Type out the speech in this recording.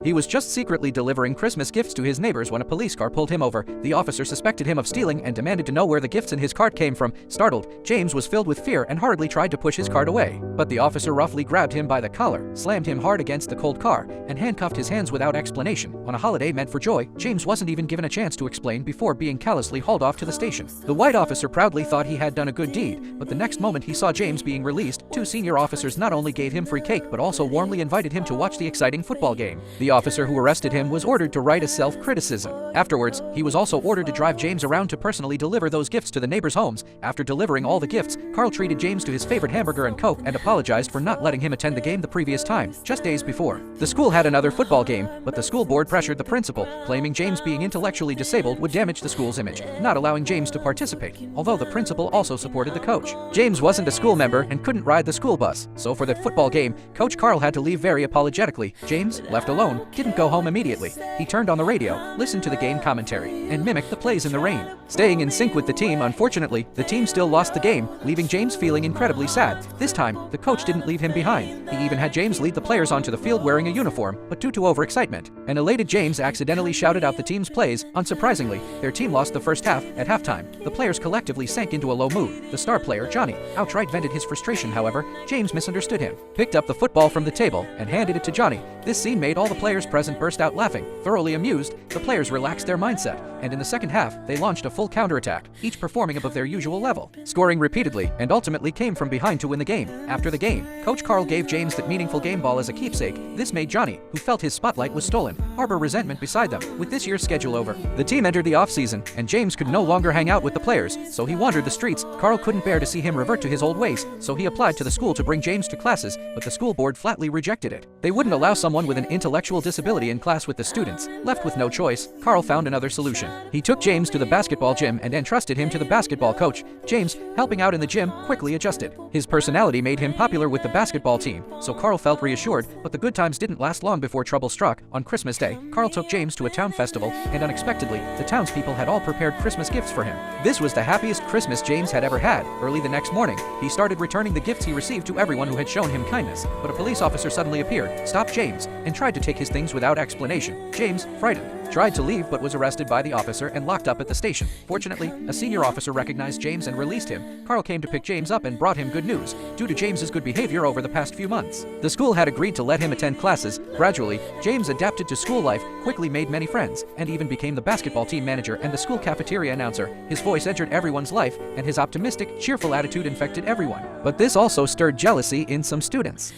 He was just secretly delivering Christmas gifts to his neighbors when a police car pulled him over. The officer suspected him of stealing and demanded to know where the gifts in his cart came from. Startled, James was filled with fear and hurriedly tried to push his cart away. But the officer roughly grabbed him by the collar, slammed him hard against the cold car, and handcuffed his hands without explanation. On a holiday meant for joy, James wasn't even given a chance to explain before being callously hauled off to the station. The white officer proudly thought he had done a good deed, but the next moment he saw James being released, two senior officers not only gave him free cake but also warmly invited him to watch the exciting football game. The officer who arrested him was ordered to write a self-criticism. Afterwards, he was also ordered to drive James around to personally deliver those gifts to the neighbors' homes. After delivering all the gifts, Carl treated James to his favorite hamburger and Coke and apologized for not letting him attend the game the previous time, just days before. The school had another football game, but the school board pressured the principal, claiming James being intellectually disabled would damage the school's image, not allowing James to participate, although the principal also supported the coach. James wasn't a school member and couldn't ride the school bus, so for the football game, Coach Carl had to leave very apologetically. James, left alone, didn't go home immediately. He turned on the radio, listened to the game commentary, and mimicked the plays in the rain. Staying in sync with the team, unfortunately, the team still lost the game, leaving James feeling incredibly sad. This time, the coach didn't leave him behind. He even had James lead the players onto the field wearing a uniform, but due to overexcitement, an elated James accidentally shouted out the team's plays. Unsurprisingly, their team lost the first half. At halftime, the players collectively sank into a low mood. The star player, Johnny, outright vented his frustration. However, James misunderstood him, picked up the football from the table, and handed it to Johnny. This scene made all the players present burst out laughing. Thoroughly amused, the players relaxed their mindset, and in the second half, they launched a full counterattack, each performing above their usual level, scoring repeatedly, and ultimately came from behind to win the game. After the game, Coach Carl gave James that meaningful game ball as a keepsake. This made Johnny, who felt his spotlight was stolen, harbor resentment beside them. With this year's schedule over, the team entered the off-season, and James could no longer hang out with the players, so he wandered the streets. Carl couldn't bear to see him revert to his old ways, so he applied to the school to bring James to classes, but the school board flatly rejected it. They wouldn't allow someone with an intellectual disability in class with the students. Left with no choice, Carl found another solution. He took James to the basketball gym and entrusted him to the basketball coach. James, helping out in the gym, quickly adjusted. His personality made him popular with the basketball team, so Carl felt reassured, but the good times didn't last long before trouble struck. On Christmas Day, Carl took James to a town festival, and unexpectedly, the townspeople had all prepared Christmas gifts for him. This was the happiest Christmas James had ever had. Early the next morning, he started returning the gifts he received to everyone who had shown him kindness, but a police officer suddenly appeared, stopped James, and tried to take his things without explanation. James, frightened, tried to leave but was arrested by the officer and locked up at the station. Fortunately, a senior officer recognized James and released him. Carl came to pick James up and brought him good news, due to James's good behavior over the past few months. The school had agreed to let him attend classes. Gradually, James adapted to school life, quickly made many friends, and even became the basketball team manager and the school cafeteria announcer. His voice entered everyone's life, and his optimistic, cheerful attitude infected everyone. But this also stirred jealousy in some students.